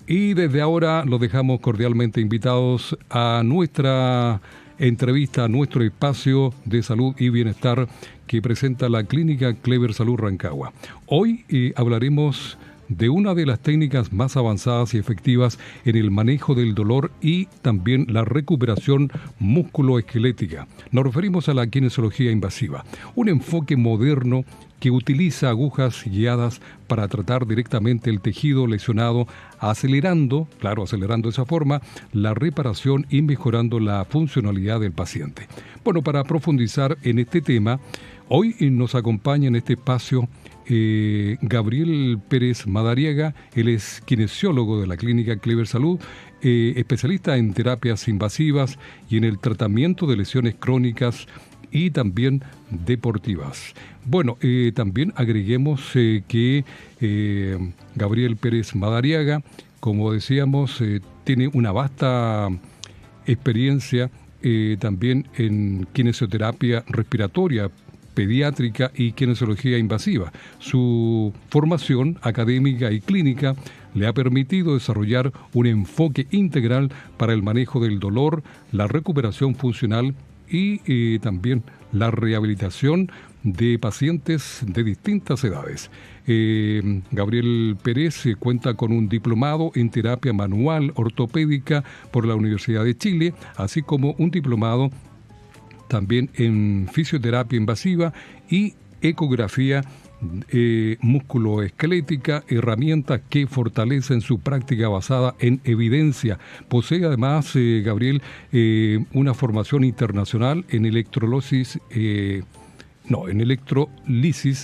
Y desde ahora los dejamos cordialmente invitados a nuestra entrevista, a nuestro espacio de salud y bienestar que presenta la Clínica Clever Salud Rancagua. Hoy hablaremos de una de las técnicas más avanzadas y efectivas en el manejo del dolor y también la recuperación musculoesquelética. Nos referimos a la kinesiología invasiva, un enfoque moderno que utiliza agujas guiadas para tratar directamente el tejido lesionado, acelerando de esa forma la reparación y mejorando la funcionalidad del paciente. Bueno, para profundizar en este tema, hoy nos acompaña en este espacio Gabriel Pérez Madariaga. Él es kinesiólogo de la Clínica Clever Salud, especialista en terapias invasivas y en el tratamiento de lesiones crónicas y también deportivas. Bueno, también agreguemos que Gabriel Pérez Madariaga, como decíamos, tiene una vasta experiencia también en kinesioterapia respiratoria, pediátrica y kinesiología invasiva. Su formación académica y clínica le ha permitido desarrollar un enfoque integral para el manejo del dolor, la recuperación funcional y también la rehabilitación de pacientes de distintas edades. Gabriel Pérez cuenta con un diplomado en terapia manual ortopédica por la Universidad de Chile, así como un diplomado también en fisioterapia invasiva y ecografía musculoesquelética, herramientas que fortalecen su práctica basada en evidencia. Posee además, Gabriel, una formación internacional en electrolisis,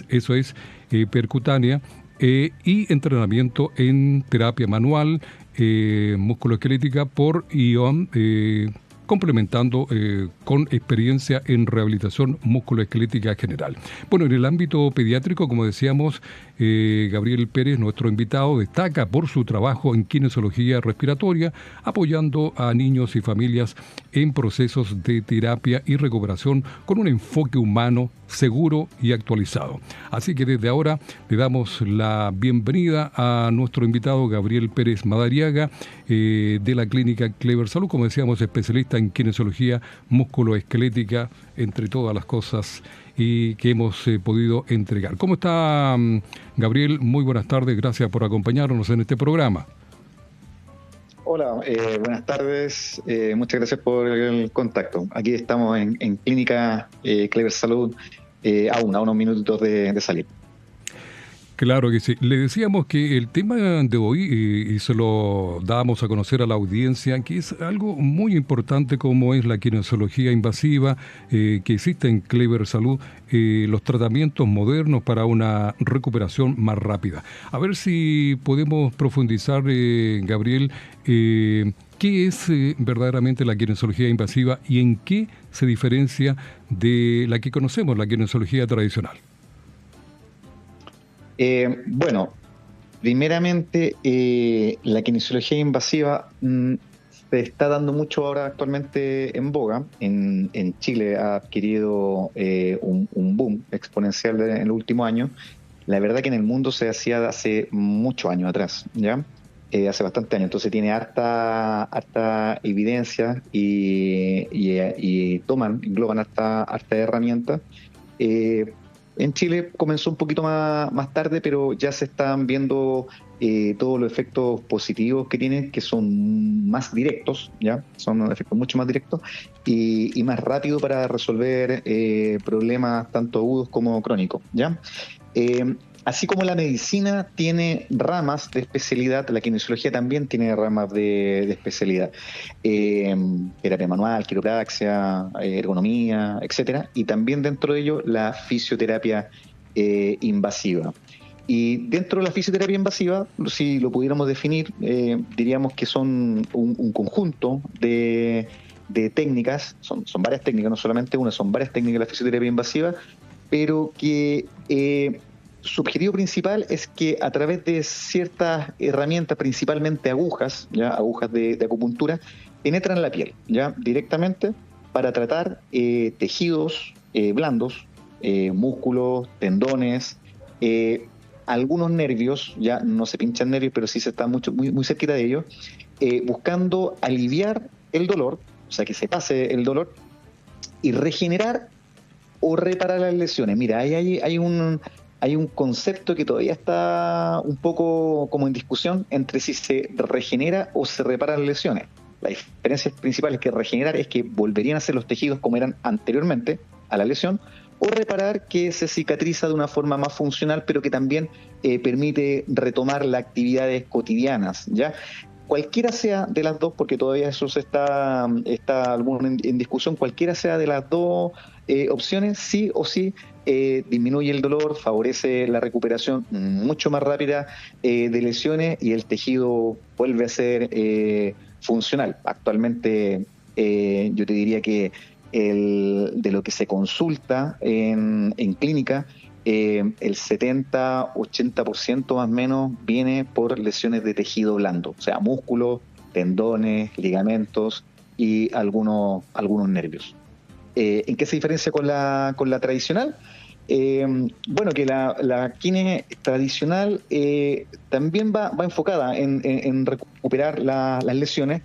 eso es, percutánea, y entrenamiento en terapia manual musculoesquelética por IOM, complementando con experiencia en rehabilitación musculoesquelética general. Bueno, en el ámbito pediátrico, como decíamos, Gabriel Pérez, nuestro invitado, destaca por su trabajo en kinesiología respiratoria, apoyando a niños y familias en procesos de terapia y recuperación con un enfoque humano, seguro y actualizado. Así que desde ahora le damos la bienvenida a nuestro invitado Gabriel Pérez Madariaga, de la Clínica Clever Salud, como decíamos, especialista en kinesiología musculoesquelética, entre todas las cosas y que hemos podido entregar. ¿Cómo está, Gabriel? Muy buenas tardes, gracias por acompañarnos en este programa. Hola, buenas tardes, muchas gracias por el contacto. Aquí estamos en Clínica Clever Salud, a unos minutitos de salir. Claro que sí. Le decíamos que el tema de hoy, y se lo damos a conocer a la audiencia, que es algo muy importante como es la kinesiología invasiva, que existe en Clever Salud, los tratamientos modernos para una recuperación más rápida. A ver si podemos profundizar, Gabriel, ¿qué es verdaderamente la kinesiología invasiva y en qué se diferencia de la que conocemos, la kinesiología tradicional? Bueno, primeramente, la kinesiología invasiva se está dando mucho ahora actualmente en boga. En Chile ha adquirido un boom exponencial en el último año. La verdad que en el mundo se hacía hace muchos años atrás, ¿ya? Hace bastante años. Entonces tiene harta evidencia y engloban harta herramientas. En Chile comenzó un poquito más tarde, pero ya se están viendo todos los efectos positivos que tienen, que son más directos, ¿ya? Son efectos mucho más directos y más rápido para resolver problemas tanto agudos como crónicos, ¿ya? Así como la medicina tiene ramas de especialidad, la kinesiología también tiene ramas de especialidad. Terapia manual, quiropraxia, ergonomía, etcétera. Y también dentro de ello la fisioterapia invasiva. Y dentro de la fisioterapia invasiva, si lo pudiéramos definir, diríamos que son un conjunto de técnicas, son varias técnicas, no solamente una, son varias técnicas de la fisioterapia invasiva, pero que su objetivo principal es que a través de ciertas herramientas, principalmente agujas, ¿ya? Agujas de acupuntura, penetran la piel, ¿ya? Directamente para tratar tejidos blandos, músculos, tendones, algunos nervios, ya no se pinchan nervios, pero sí se está muy cerquita de ellos, buscando aliviar el dolor, o sea, que se pase el dolor, y regenerar o reparar las lesiones. Mira, hay un concepto que todavía está un poco como en discusión entre si se regenera o se repara las lesiones. La diferencia principal es que regenerar es que volverían a ser los tejidos como eran anteriormente a la lesión, o reparar que se cicatriza de una forma más funcional, pero que también permite retomar las actividades cotidianas, ¿ya? Cualquiera sea de las dos, porque todavía eso está alguno en discusión, cualquiera sea de las dos opciones, sí o sí disminuye el dolor, favorece la recuperación mucho más rápida de lesiones y el tejido vuelve a ser funcional. Actualmente yo te diría que de lo que se consulta en clínica, el 70-80% más o menos viene por lesiones de tejido blando, o sea, músculos, tendones, ligamentos y algunos nervios. ¿En qué se diferencia con la tradicional? Bueno, que la kine tradicional también va enfocada en recuperar las lesiones,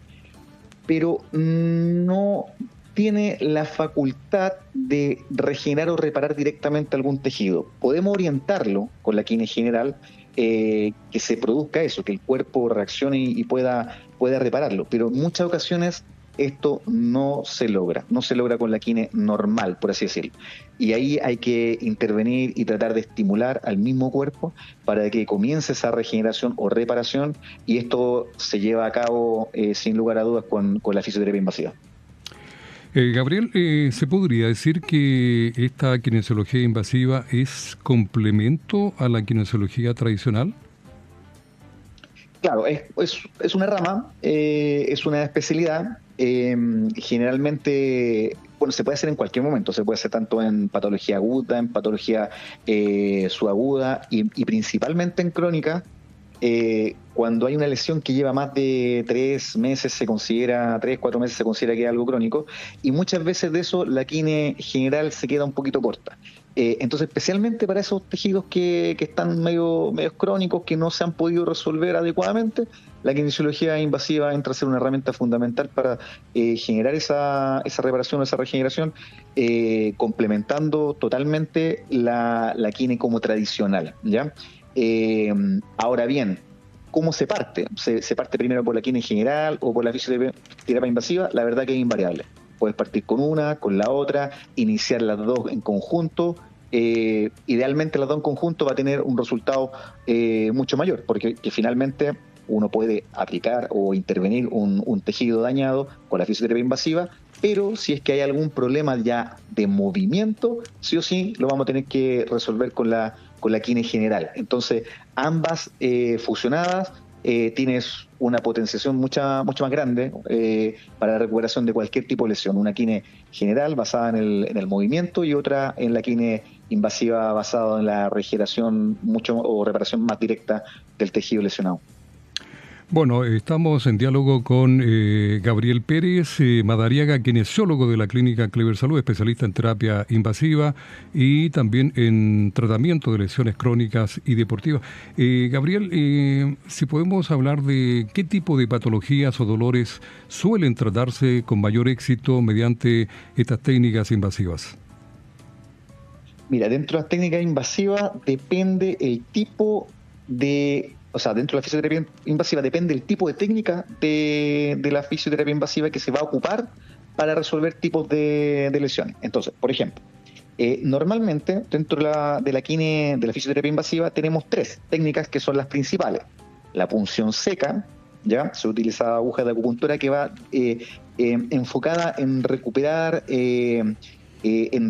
pero no tiene la facultad de regenerar o reparar directamente algún tejido. Podemos orientarlo con la kine general, que se produzca eso, que el cuerpo reaccione y pueda repararlo, pero en muchas ocasiones esto no se logra con la kine normal, por así decirlo. Y ahí hay que intervenir y tratar de estimular al mismo cuerpo para que comience esa regeneración o reparación, y esto se lleva a cabo sin lugar a dudas con la fisioterapia invasiva. Gabriel, ¿se podría decir que esta kinesiología invasiva es complemento a la kinesiología tradicional? Claro, es una rama, es una especialidad. Generalmente, bueno, se puede hacer en cualquier momento, se puede hacer tanto en patología aguda, en patología subaguda y principalmente en crónica. Cuando hay una lesión que lleva más de 3 meses, 3-4 meses se considera que es algo crónico, y muchas veces de eso la kine general se queda un poquito corta. Entonces, especialmente para esos tejidos que están medio crónicos, que no se han podido resolver adecuadamente, la kinesiología invasiva entra a ser una herramienta fundamental para generar esa reparación, esa regeneración, complementando totalmente la kine como tradicional, ¿ya? Ahora bien, ¿cómo se parte? ¿Se parte primero por la kine general o por la fisioterapia invasiva? La verdad que es invariable. Puedes partir con una, con la otra, iniciar las dos en conjunto. Idealmente las dos en conjunto va a tener un resultado mucho mayor, porque que finalmente uno puede aplicar o intervenir un tejido dañado con la fisioterapia invasiva, pero si es que hay algún problema ya de movimiento, sí o sí lo vamos a tener que resolver con la kine general. Entonces, ambas fusionadas, tienes una potenciación mucho más grande para la recuperación de cualquier tipo de lesión. Una kine general basada en el movimiento y otra en la kine invasiva basada en la regeneración o reparación más directa del tejido lesionado. Bueno, estamos en diálogo con Gabriel Pérez Madariaga, kinesiólogo de la Clínica Clever Salud, especialista en terapia invasiva y también en tratamiento de lesiones crónicas y deportivas. Gabriel, si podemos hablar de qué tipo de patologías o dolores suelen tratarse con mayor éxito mediante estas técnicas invasivas. Mira, dentro de las técnicas invasivas depende el tipo de... O sea, dentro de la fisioterapia invasiva depende el tipo de técnica de la fisioterapia invasiva que se va a ocupar para resolver tipos de lesiones. Entonces, por ejemplo, normalmente dentro de la fisioterapia invasiva tenemos 3 técnicas que son las principales. La punción seca, ¿ya? Se utiliza aguja de acupuntura que va enfocada en recuperar, en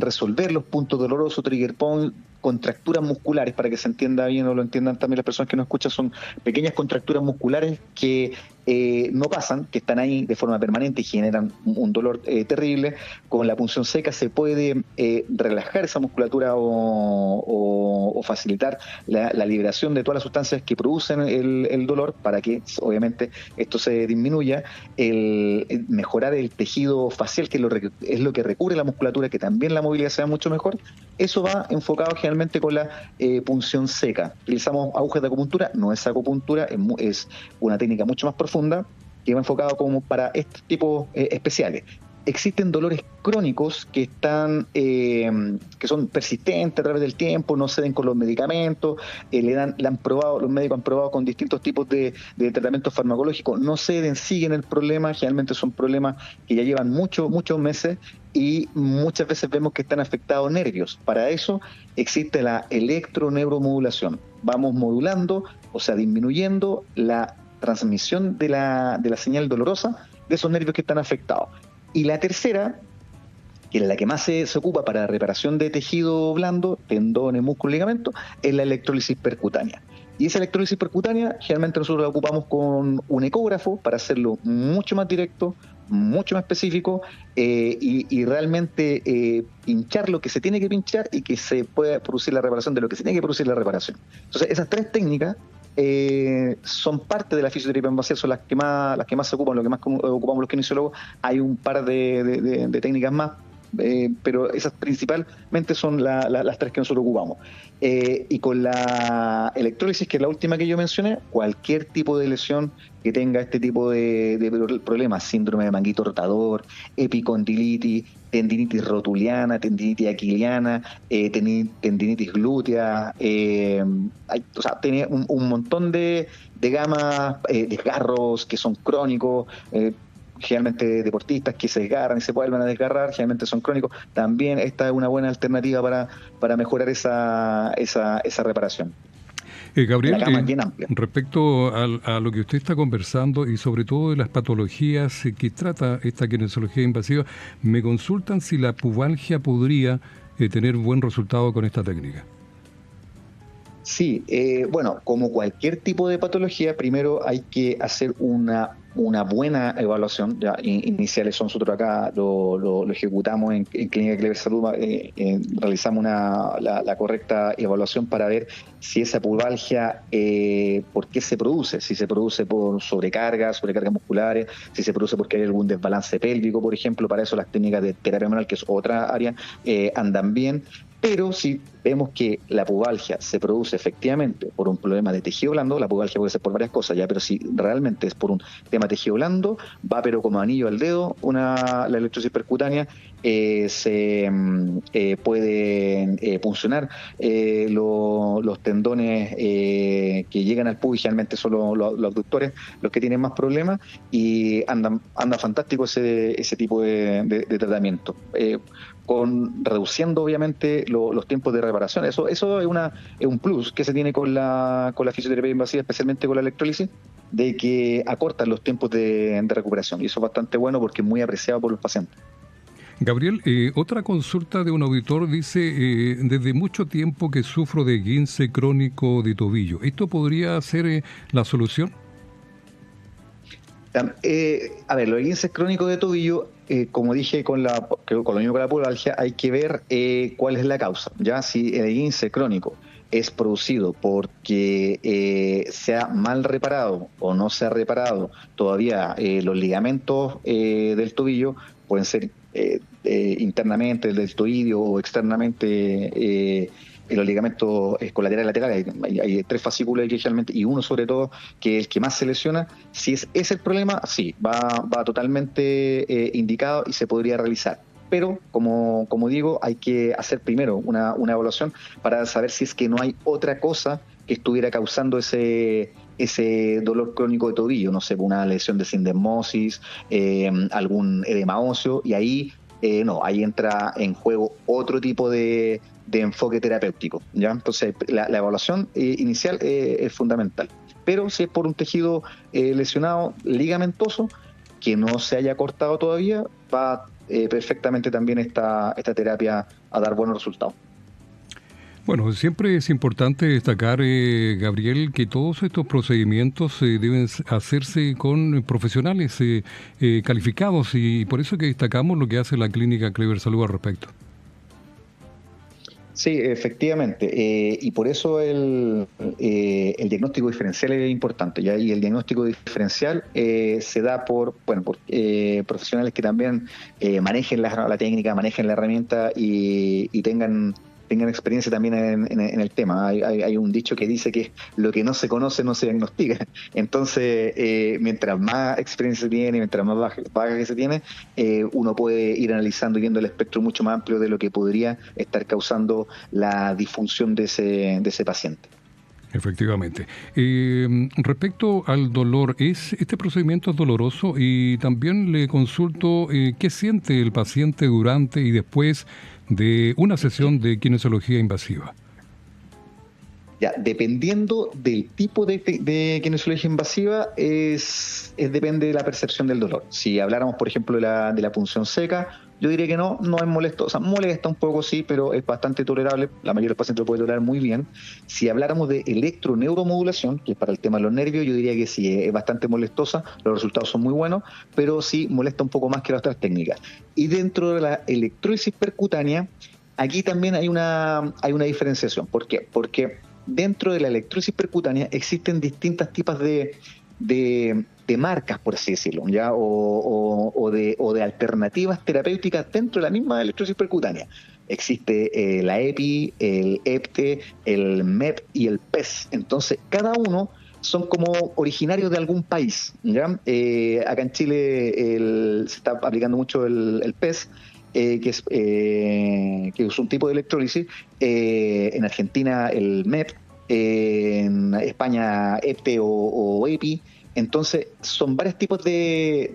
resolver los puntos dolorosos, trigger point, contracturas musculares, para que se entienda bien o lo entiendan también las personas que nos escuchan. Son pequeñas contracturas musculares que no pasan, que están ahí de forma permanente y generan un dolor terrible. Con la punción seca se puede relajar esa musculatura o facilitar la liberación de todas las sustancias que producen el dolor para que obviamente esto se disminuya, el mejorar el tejido facial, que es lo que recubre la musculatura, que también la movilidad sea mucho mejor. Eso va enfocado generalmente con la punción seca. Utilizamos agujas de acupuntura, no es acupuntura, es una técnica mucho más profunda que va enfocado como para estos tipos especiales. Existen dolores crónicos que que son persistentes a través del tiempo, no ceden con los medicamentos, los médicos han probado con distintos tipos de tratamientos farmacológicos, no ceden, siguen el problema, generalmente son problemas que ya llevan muchos meses y muchas veces vemos que están afectados nervios. Para eso existe la electroneuromodulación. Vamos modulando, o sea, disminuyendo la transmisión de la señal dolorosa de esos nervios que están afectados. Y la tercera, que es la que más se ocupa para la reparación de tejido blando, tendones, músculos, ligamentos, es la electrólisis percutánea. Y esa electrólisis percutánea, generalmente nosotros la ocupamos con un ecógrafo para hacerlo mucho más directo, mucho más específico y realmente pinchar lo que se tiene que pinchar y que se pueda producir la reparación de lo que se tiene que producir la reparación. Entonces, esas tres técnicas son parte de la fisioterapia invasiva, son las que más se ocupan, lo que más ocupamos los kinesiólogos. Hay un par de técnicas más, pero esas principalmente son las tres que nosotros ocupamos. Y con la electrólisis, que es la última que yo mencioné, cualquier tipo de lesión que tenga este tipo de problemas, síndrome de manguito rotador, epicondilitis, tendinitis rotuliana, tendinitis aquiliana, tendinitis glútea, tiene un montón de gamas, desgarros que son crónicos, generalmente deportistas que se desgarran y se vuelven a desgarrar, generalmente son crónicos. También esta es una buena alternativa para mejorar esa reparación. Gabriel, la gama es bien amplia. Respecto a lo que usted está conversando y sobre todo de las patologías que trata esta kinesiología invasiva, me consultan si la pubalgia podría tener buen resultado con esta técnica. Sí, bueno, como cualquier tipo de patología, primero hay que hacer una buena evaluación. Ya iniciales son nosotros acá, lo ejecutamos en Clínica Clever Salud, realizamos la correcta evaluación para ver si esa pubalgia, por qué se produce, si se produce por sobrecargas musculares, si se produce porque hay algún desbalance pélvico, por ejemplo. Para eso las técnicas de terapia manual, que es otra área, andan bien. Pero si vemos que la pubalgia se produce efectivamente por un problema de tejido blando, la pubalgia puede ser por varias cosas ya, pero si realmente es por un tema de tejido blando, va pero como anillo al dedo la electrosis percutánea. Se pueden puncionar los tendones que llegan al pubis, generalmente son los abductores los que tienen más problemas, y anda fantástico ese tipo de tratamiento. Reduciendo obviamente los tiempos de reparación. Eso es un plus que se tiene con la fisioterapia invasiva, especialmente con la electrólisis, de que acortan los tiempos de recuperación, y eso es bastante bueno porque es muy apreciado por los pacientes. Gabriel, otra consulta de un auditor dice, desde mucho tiempo que sufro de esguince crónico de tobillo. ¿Esto podría ser la solución? Los esguinces crónicos de tobillo, como dije con lo mismo con la pubalgia, hay que ver cuál es la causa. Ya si el esguince crónico es producido porque se ha mal reparado o no se ha reparado todavía los ligamentos del tobillo, pueden ser internamente el deltoidio o externamente los ligamentos colaterales laterales. Hay tres fascículos inicialmente y uno sobre todo que es el que más se lesiona. Si es el problema, sí, va totalmente indicado y se podría realizar. Pero, como digo, hay que hacer primero una evaluación para saber si es que no hay otra cosa que estuviera causando ese dolor crónico de tobillo, no sé, una lesión de sindesmosis, algún edema óseo, y ahí ahí entra en juego otro tipo de enfoque terapéutico, ¿ya? Entonces, la evaluación inicial es fundamental. Pero si es por un tejido lesionado ligamentoso que no se haya cortado todavía, va perfectamente también esta terapia a dar buenos resultados. Bueno, siempre es importante destacar, Gabriel, que todos estos procedimientos deben hacerse con profesionales calificados, y por eso que destacamos lo que hace la clínica Clever Salud al respecto. Sí, efectivamente, y por eso el diagnóstico diferencial es importante, ¿ya? Y el diagnóstico diferencial se da por profesionales que también manejen la técnica, manejen la herramienta y tengan experiencia también en el tema. Hay un dicho que dice que lo que no se conoce no se diagnostica. Entonces, mientras más experiencia se tiene, mientras más baja que se tiene, uno puede ir analizando y viendo el espectro mucho más amplio de lo que podría estar causando la disfunción de ese paciente. Efectivamente. Respecto al dolor, ¿este procedimiento es doloroso? Y también le consulto qué siente el paciente durante y después de una sesión de kinesiología invasiva. Ya, dependiendo del tipo de kinesiología invasiva, depende de la percepción del dolor. Si habláramos, por ejemplo, de la punción seca, yo diría que no es molesto. O sea, molesta un poco, sí, pero es bastante tolerable. La mayoría de los pacientes lo puede tolerar muy bien. Si habláramos de electroneuromodulación, que es para el tema de los nervios, yo diría que sí, es bastante molestosa. Los resultados son muy buenos, pero sí molesta un poco más que las otras técnicas. Y dentro de la electrólisis percutánea, aquí también hay una diferenciación. ¿Por qué? Porque dentro de la electrólisis percutánea existen distintos tipos de marcas, por así decirlo, ¿ya? O de alternativas terapéuticas dentro de la misma electrólisis percutánea. Existe la EPI, el EPTE, el MEP y el PES. Entonces, cada uno son como originarios de algún país, ¿ya? Acá en Chile se está aplicando mucho el PES, que es un tipo de electrólisis, en Argentina el MEP, en España EPTE o EPI. Entonces son varios tipos de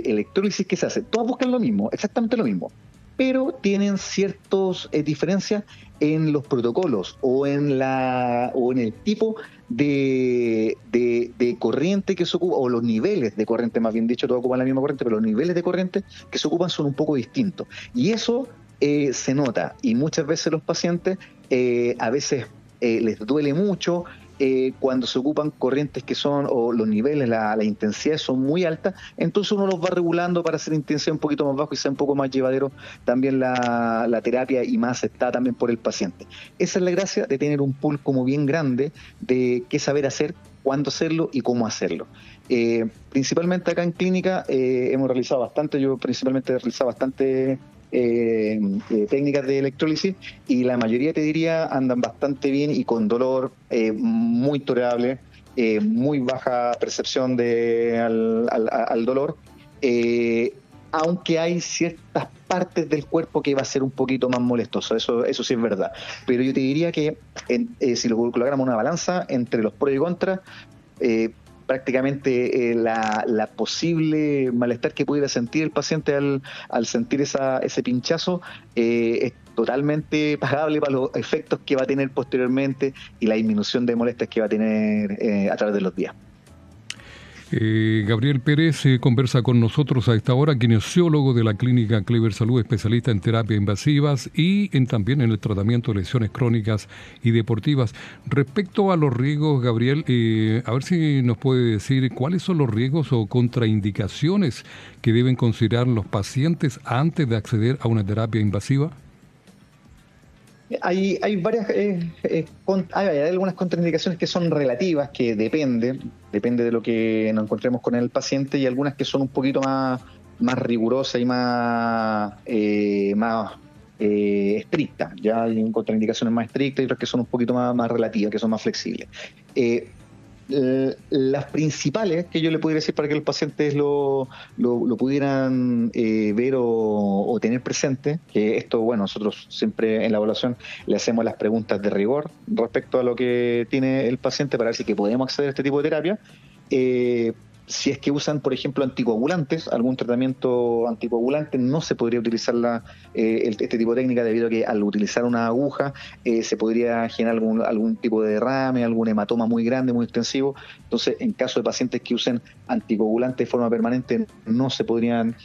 electrólisis que se hacen. Todas buscan lo mismo, exactamente lo mismo, pero tienen ciertas diferencias en los protocolos o en el tipo de corriente que se ocupa, o los niveles de corriente, más bien dicho. Todos ocupan la misma corriente, pero los niveles de corriente que se ocupan son un poco distintos. Y eso se nota, y muchas veces los pacientes a veces les duele mucho cuando se ocupan corrientes que son, o los niveles, la intensidad son muy altas. Entonces uno los va regulando para hacer intensidad un poquito más bajo y sea un poco más llevadero también la terapia, y más aceptada también por el paciente. Esa es la gracia de tener un pool como bien grande de qué saber hacer, cuándo hacerlo y cómo hacerlo. Principalmente acá en clínica hemos realizado bastante, yo principalmente he realizado bastante técnicas de electrólisis, y la mayoría, te diría, andan bastante bien y con dolor muy tolerable, muy baja percepción al dolor, aunque hay ciertas partes del cuerpo que va a ser un poquito más molestoso, eso sí es verdad. Pero yo te diría que si lo colocáramos en una balanza entre los pros y contras, prácticamente la posible malestar que pudiera sentir el paciente al sentir ese pinchazo es totalmente pagable para los efectos que va a tener posteriormente y la disminución de molestias que va a tener a través de los días. Gabriel Pérez conversa con nosotros a esta hora, kinesiólogo de la clínica Clever Salud, especialista en terapias invasivas y también en el tratamiento de lesiones crónicas y deportivas. Respecto a los riesgos, Gabriel, a ver si nos puede decir cuáles son los riesgos o contraindicaciones que deben considerar los pacientes antes de acceder a una terapia invasiva. Hay varias, hay algunas contraindicaciones que son relativas, que depende de lo que nos encontremos con el paciente, y algunas que son un poquito más rigurosas y más estrictas. Ya hay contraindicaciones más estrictas y otras que son un poquito más relativas, que son más flexibles. Las principales que yo le pudiera decir para que los pacientes lo pudieran ver o tener presente, que esto, bueno, nosotros siempre en la evaluación le hacemos las preguntas de rigor respecto a lo que tiene el paciente para ver si que podemos acceder a este tipo de terapia. Si es que usan, por ejemplo, anticoagulantes, algún tratamiento anticoagulante, no se podría utilizar este tipo de técnica, debido a que al utilizar una aguja se podría generar algún tipo de derrame, algún hematoma muy grande, muy extensivo. Entonces, en caso de pacientes que usen anticoagulantes de forma permanente, no se podrían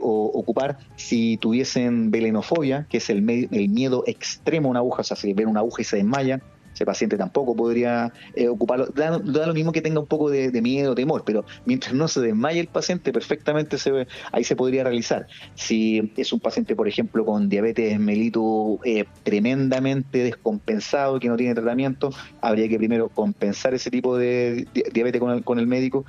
ocupar. Si tuviesen velenofobia, que es el miedo extremo a una aguja, o sea, si ven una aguja y se desmayan, ese paciente tampoco podría ocuparlo. Da lo mismo que tenga un poco de miedo, temor, pero mientras no se desmaye el paciente, perfectamente ahí se podría realizar. Si es un paciente, por ejemplo, con diabetes mellitus tremendamente descompensado, que no tiene tratamiento, habría que primero compensar ese tipo de diabetes con el médico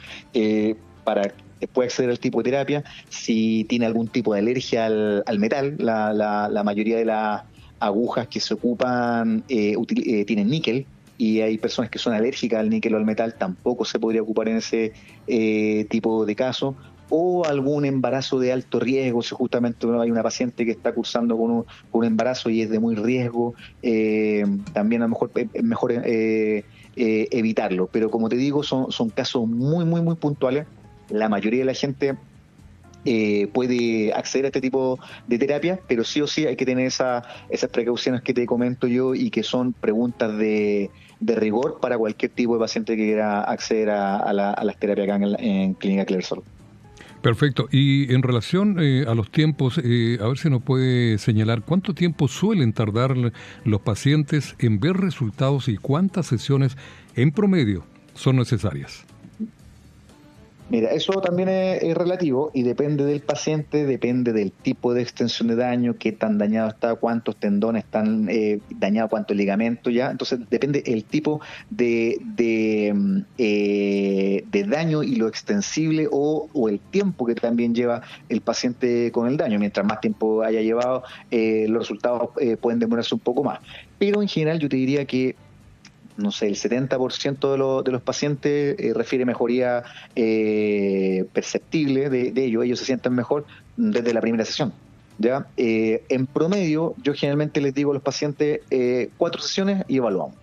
para después acceder al tipo de terapia. Si tiene algún tipo de alergia al metal, la mayoría de las agujas que se ocupan tienen níquel, y hay personas que son alérgicas al níquel o al metal, tampoco se podría ocupar en ese tipo de casos. O algún embarazo de alto riesgo, si justamente hay una paciente que está cursando con un embarazo y es de muy riesgo, también a lo mejor es mejor evitarlo. Pero como te digo, son casos muy, muy, muy puntuales. La mayoría de la gente puede acceder a este tipo de terapia, pero sí o sí hay que tener esas precauciones que te comento yo, y que son preguntas de rigor para cualquier tipo de paciente que quiera acceder a las terapias acá en Clínica Clever Salud. Perfecto. Y en relación a los tiempos, a ver si nos puede señalar cuánto tiempo suelen tardar los pacientes en ver resultados y cuántas sesiones en promedio son necesarias. Mira, eso también es relativo y depende del paciente, depende del tipo de extensión de daño, qué tan dañado está, cuántos tendones están dañados, cuántos ligamentos ya. Entonces depende el tipo de daño y lo extensible o el tiempo que también lleva el paciente con el daño. Mientras más tiempo haya llevado, los resultados pueden demorarse un poco más. Pero en general yo te diría que no sé, el 70% de los pacientes refiere mejoría perceptible de ellos se sienten mejor desde la primera sesión. ¿Ya? En promedio, yo generalmente les digo a los pacientes 4 sesiones y evaluamos.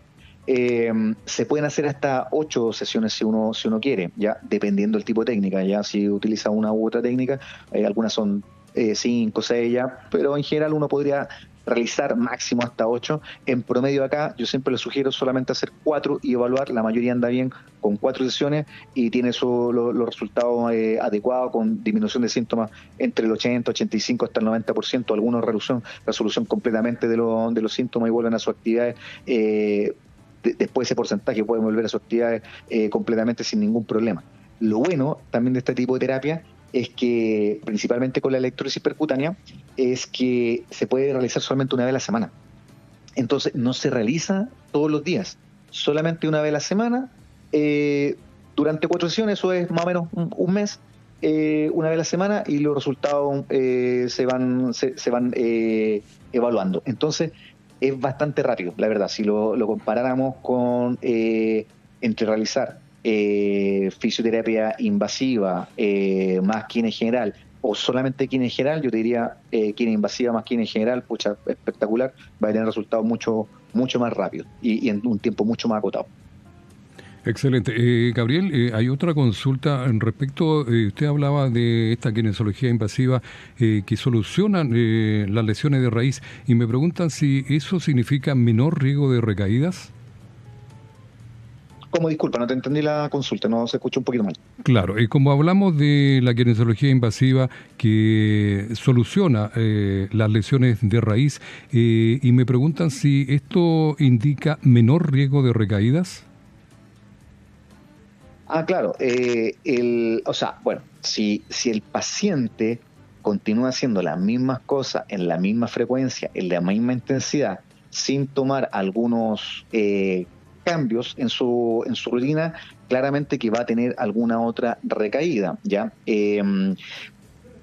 Se pueden hacer hasta 8 sesiones si uno quiere, ya dependiendo del tipo de técnica. Ya si utiliza una u otra técnica, algunas son 5, 6 ya, pero en general uno podría realizar máximo hasta 8. En promedio acá yo siempre les sugiero solamente hacer 4 y evaluar. La mayoría anda bien con 4 sesiones y tiene los resultados adecuados, con disminución de síntomas entre el 80, 85 hasta el 90%, algunos resolución completamente de los síntomas y vuelven a sus actividades. Después ese porcentaje puede volver a sus actividades completamente sin ningún problema. Lo bueno también de este tipo de terapia es que, principalmente con la electrólisis percutánea, es que se puede realizar solamente una vez a la semana. Entonces no se realiza todos los días, solamente una vez a la semana, durante 4 sesiones, eso es más o menos un mes, una vez a la semana, y los resultados se van evaluando. Entonces es bastante rápido, la verdad. Si lo comparáramos con entre realizar fisioterapia invasiva más quine general o solamente quine general, yo te diría quine invasiva más quine general, pucha, espectacular, va a tener resultados mucho más rápidos y en un tiempo mucho más acotado. Excelente. Gabriel, hay otra consulta en respecto, usted hablaba de esta kinesiología invasiva que solucionan las lesiones de raíz, y me preguntan si eso significa menor riesgo de recaídas. ¿Cómo? Disculpa, no te entendí la consulta, no se escucha un poquito mal. Claro, como hablamos de la kinesiología invasiva que soluciona las lesiones de raíz, y me preguntan si esto indica menor riesgo de recaídas. Claro. Si el paciente continúa haciendo las mismas cosas en la misma frecuencia, en la misma intensidad, sin tomar algunos cambios en su rutina, claramente que va a tener alguna otra recaída, ¿ya?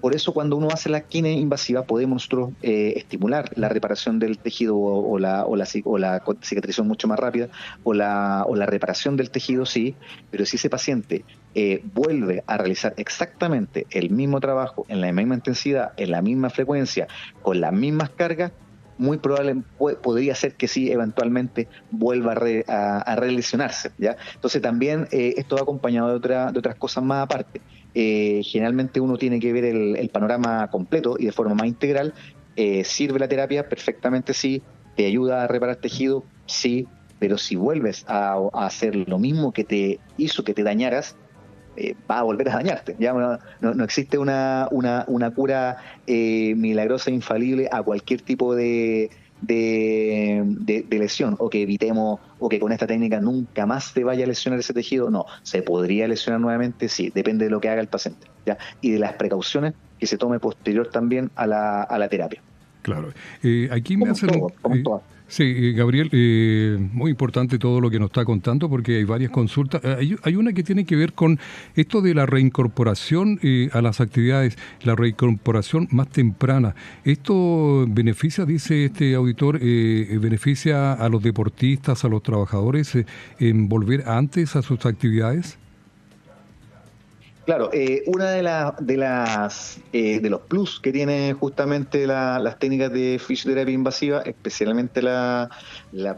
Por eso, cuando uno hace la quine invasiva, podemos nosotros estimular la reparación del tejido o la cicatrización mucho más rápida, o la reparación del tejido, sí, pero si ese paciente vuelve a realizar exactamente el mismo trabajo, en la misma intensidad, en la misma frecuencia, con las mismas cargas, muy probable, podría ser que sí, eventualmente vuelva a relesionarse, ¿ya? Entonces también esto va acompañado de otras cosas más aparte. Generalmente uno tiene que ver el panorama completo y de forma más integral. ¿Sirve la terapia? Perfectamente sí. ¿Te ayuda a reparar tejido? Sí. Pero si vuelves a hacer lo mismo que te hizo que te dañaras, va a volver a dañarte. Ya no existe una cura milagrosa, infalible a cualquier tipo de lesión, o que evitemos, o que con esta técnica nunca más te vaya a lesionar ese tejido. No, se podría lesionar nuevamente, sí, depende de lo que haga el paciente, ¿ya? Y de las precauciones que se tome posterior también a la terapia. Claro. Aquí me Como hacen un... todo, como todo. Sí, Gabriel, muy importante todo lo que nos está contando porque hay varias consultas. Hay una que tiene que ver con esto de la reincorporación a las actividades, la reincorporación más temprana. ¿Esto beneficia, dice este auditor, beneficia a los deportistas, a los trabajadores en volver antes a sus actividades? Claro, una de los plus que tiene justamente las técnicas de fisioterapia invasiva, especialmente la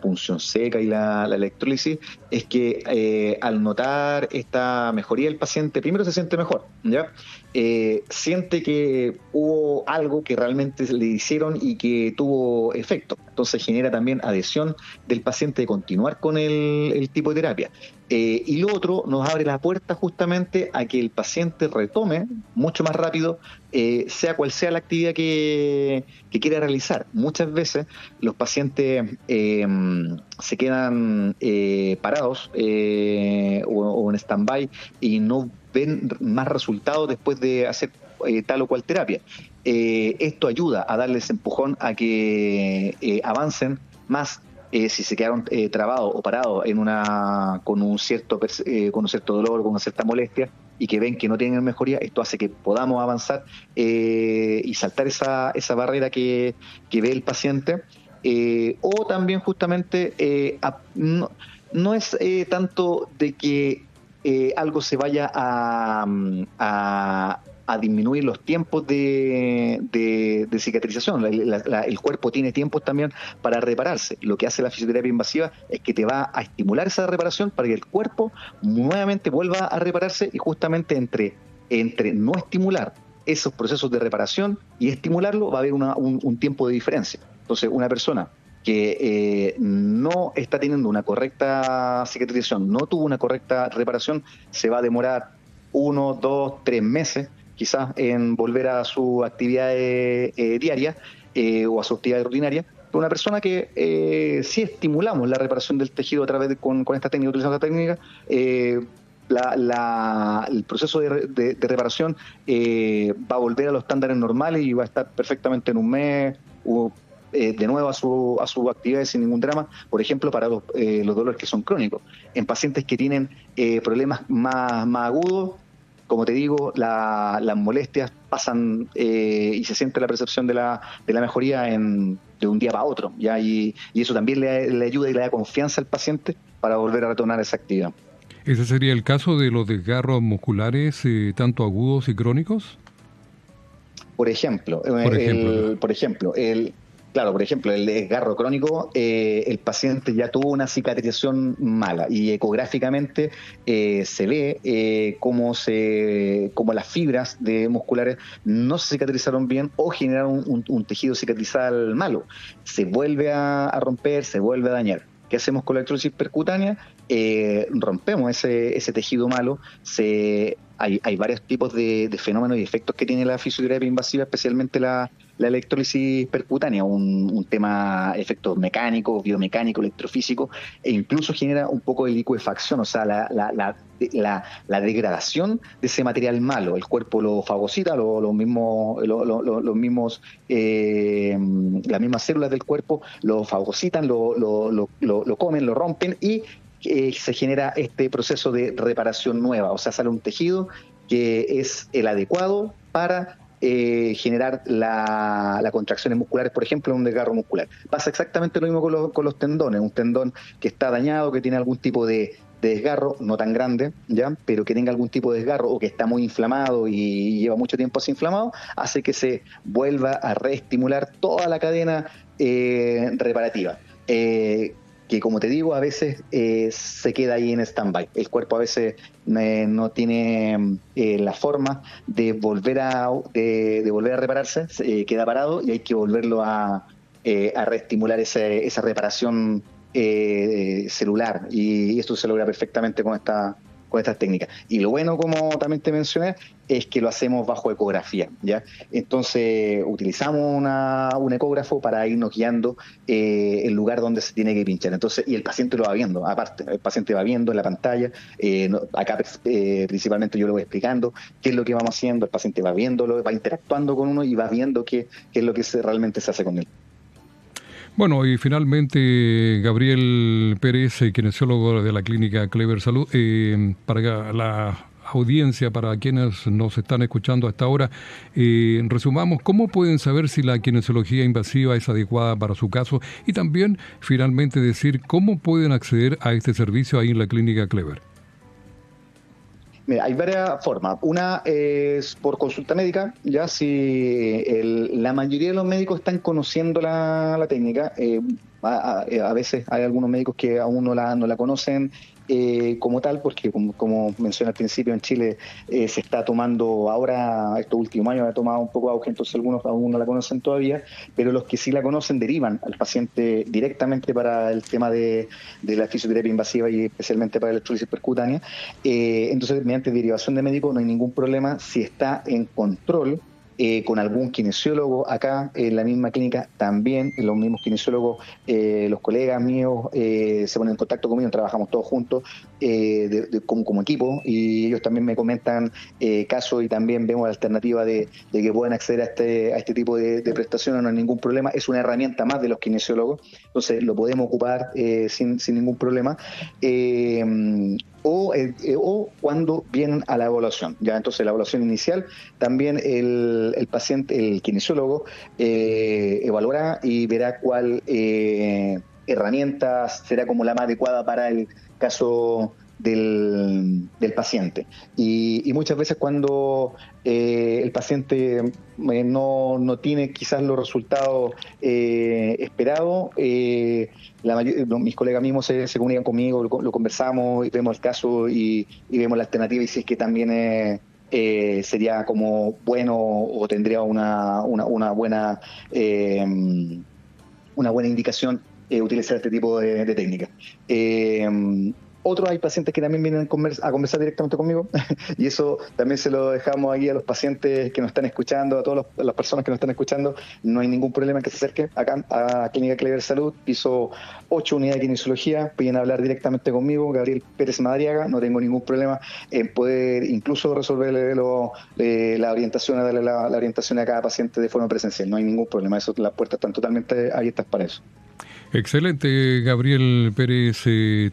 punción seca y la electrólisis, es que al notar esta mejoría del paciente, primero se siente mejor, ¿ya? Siente que hubo algo que realmente le hicieron y que tuvo efecto. Entonces genera también adhesión del paciente de continuar con el tipo de terapia. Y lo otro nos abre la puerta justamente a que el paciente retome mucho más rápido, sea cual sea la actividad que quiera realizar. Muchas veces los pacientes se quedan parados o en stand-by y no ven más resultados después de hacer tal o cual terapia. Esto ayuda a darles empujón a que avancen más. Si se quedaron trabados o parados con un cierto dolor, con una cierta molestia, y que ven que no tienen mejoría, esto hace que podamos avanzar y saltar esa barrera que ve el paciente. O también justamente no es tanto de que algo se vaya a disminuir los tiempos de cicatrización. El cuerpo tiene tiempos también para repararse. Lo que hace la fisioterapia invasiva es que te va a estimular esa reparación para que el cuerpo nuevamente vuelva a repararse, y justamente entre no estimular esos procesos de reparación y estimularlo va a haber un tiempo de diferencia. Entonces, una persona que no está teniendo una correcta cicatrización, no tuvo una correcta reparación, se va a demorar 1, 2, 3 meses quizás en volver a su actividad diaria o a su actividad rutinaria. Pero una persona que si estimulamos la reparación del tejido a través con esta técnica, utilizando esta técnica, el proceso de reparación va a volver a los estándares normales y va a estar perfectamente en un mes de nuevo a su actividad sin ningún drama. Por ejemplo, para los dolores que son crónicos. En pacientes que tienen problemas más agudos, como te digo, las molestias pasan y se siente la percepción de la mejoría de un día para otro, ¿ya? Y eso también le ayuda y le da confianza al paciente para volver a retornar esa actividad. ¿Ese sería el caso de los desgarros musculares, tanto agudos y crónicos? Por ejemplo, claro, por ejemplo, el desgarro crónico, el paciente ya tuvo una cicatrización mala y ecográficamente se ve cómo las fibras musculares no se cicatrizaron bien o generaron un tejido cicatrizal malo. Se vuelve a romper, se vuelve a dañar. ¿Qué hacemos con la electrólisis percutánea? Rompemos ese tejido malo. Hay varios tipos de fenómenos y efectos que tiene la fisioterapia invasiva, especialmente la electrólisis percutánea, un tema, efectos mecánicos, biomecánicos, electrofísicos, e incluso genera un poco de licuefacción, o sea, la degradación de ese material malo. El cuerpo lo fagocita, las mismas células del cuerpo lo fagocitan, lo comen, lo rompen, y se genera este proceso de reparación nueva, o sea, sale un tejido que es el adecuado para generar las contracciones musculares, por ejemplo, en un desgarro muscular. Pasa exactamente lo mismo con los tendones. Un tendón que está dañado, que tiene algún tipo de de desgarro, no tan grande, ¿ya? Pero que tenga algún tipo de desgarro o que está muy inflamado y lleva mucho tiempo así inflamado, hace que se vuelva a reestimular toda la cadena reparativa. Que como te digo, a veces se queda ahí en stand-by. El cuerpo a veces no tiene la forma de volver de volver a repararse, queda parado y hay que volverlo a reestimular esa reparación celular, y esto se logra perfectamente con estas técnicas. Y lo bueno, como también te mencioné, es que lo hacemos bajo ecografía, ¿ya? Entonces utilizamos un ecógrafo para irnos guiando el lugar donde se tiene que pinchar. Entonces, y el paciente lo va viendo, aparte, el paciente va viendo en la pantalla, acá principalmente yo lo voy explicando qué es lo que vamos haciendo, el paciente va viéndolo, va interactuando con uno y va viendo qué es lo que realmente se hace con él. Bueno, y finalmente Gabriel Pérez, kinesiólogo de la clínica Clever Salud, para la audiencia, para quienes nos están escuchando hasta ahora, resumamos, ¿cómo pueden saber si la kinesiología invasiva es adecuada para su caso? Y también, finalmente, decir cómo pueden acceder a este servicio ahí en la clínica Clever. Mira, hay varias formas. Una es por consulta médica, ya si la mayoría de los médicos están conociendo la técnica. A veces hay algunos médicos que aún no la conocen como tal, porque como mencioné al principio, en Chile se está tomando ahora, estos últimos años ha tomado un poco de auge, entonces algunos aún no la conocen todavía, pero los que sí la conocen derivan al paciente directamente para el tema de la fisioterapia invasiva y especialmente para la electrólisis percutánea. Entonces, mediante derivación de médico no hay ningún problema si está en control con algún kinesiólogo. Acá en la misma clínica también los mismos kinesiólogos, los colegas míos se ponen en contacto conmigo, trabajamos todos juntos como equipo, y ellos también me comentan casos, y también vemos la alternativa de que puedan acceder a este tipo de prestaciones. No hay ningún problema, es una herramienta más de los kinesiólogos, entonces lo podemos ocupar sin ningún problema. O cuando vienen a la evaluación, ya entonces la evaluación inicial también el paciente, el kinesiólogo evaluará y verá cuál herramienta será como la más adecuada para el caso del paciente. Y muchas veces cuando el paciente no tiene quizás los resultados esperados, mis colegas mismos se comunican conmigo, lo conversamos y vemos el caso y vemos la alternativa, y si es que también sería como bueno o tendría una buena indicación utilizar este tipo de técnicas. Hay pacientes que también vienen a conversar directamente conmigo y eso también se lo dejamos aquí a los pacientes que nos están escuchando, a todas las personas que nos están escuchando. No hay ningún problema en que se acerquen acá a Clínica Clever Salud, piso 8, unidad de kinesiología. Pueden hablar directamente conmigo, Gabriel Pérez Madariaga. No tengo ningún problema en poder incluso resolverle la orientación, darle la orientación a cada paciente de forma presencial. No hay ningún problema, las puertas están totalmente abiertas para eso. Excelente, Gabriel Pérez.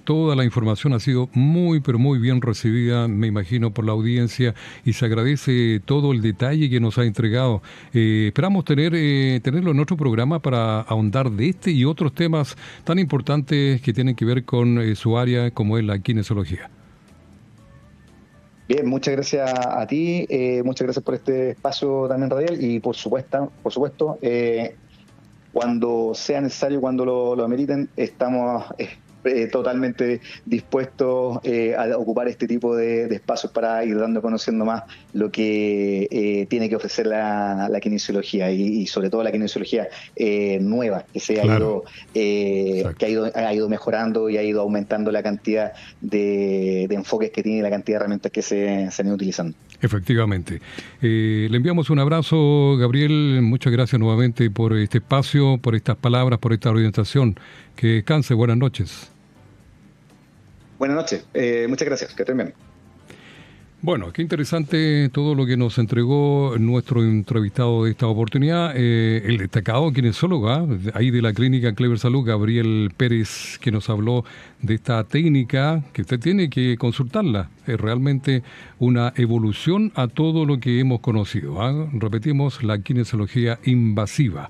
Toda la información ha sido muy, pero muy bien recibida, me imagino, por la audiencia, y se agradece todo el detalle que nos ha entregado. Esperamos tenerlo en otro programa para ahondar de este y otros temas tan importantes que tienen que ver con su área, como es la kinesiología. Bien, muchas gracias a ti, muchas gracias por este espacio también radial, y por supuesto, cuando sea necesario, cuando lo ameriten, estamos totalmente dispuestos a ocupar este tipo de espacios para ir conociendo más lo que tiene que ofrecer la kinesiología, y sobre todo la kinesiología nueva, que ha ido mejorando y ha ido aumentando la cantidad de enfoques que tiene y la cantidad de herramientas que se han ido utilizando. Efectivamente. Le enviamos un abrazo, Gabriel. Muchas gracias nuevamente por este espacio, por estas palabras, por esta orientación. Que descanse. Buenas noches. Buenas noches. Muchas gracias. Que estén bien. Bueno, qué interesante todo lo que nos entregó nuestro entrevistado de esta oportunidad, el destacado kinesiólogo ahí de la clínica Clever Salud, Gabriel Pérez, que nos habló de esta técnica que usted tiene que consultarla. Es realmente una evolución a todo lo que hemos conocido. Repetimos, la kinesiología invasiva.